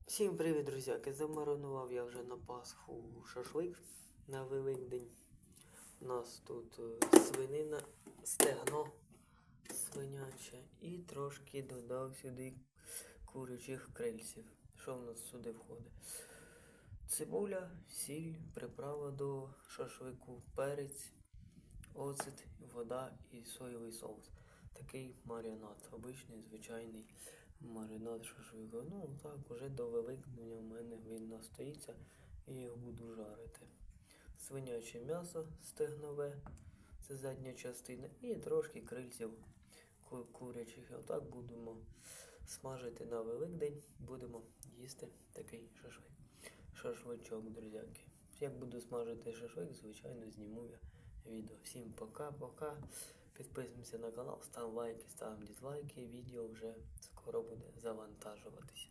Всім привіт, друзяки! Замаринував я вже на Пасху шашлик на Великдень. У нас тут свинина, стегно свиняче і трошки додав сюди курячих крильців. Що в нас сюди входить? Цибуля, сіль, приправа до шашлику, перець, оцет, вода і соєвий соус. Такий маринад, обичний, звичайний маринад шашлика. Ну так, уже до Великдня в мене він настоїться і його буду жарити. Свиняче м'ясо стегнове, це задня частина, і трошки крильців курячих. І отак будемо смажити на Великдень, будемо їсти такий шашличок, друзяки. Як буду смажити шашлик, звичайно, зніму я відео. Всім пока-пока. Підписуємося на канал, ставимо лайки, ставимо дизлайки. Відео вже скоро буде завантажуватися.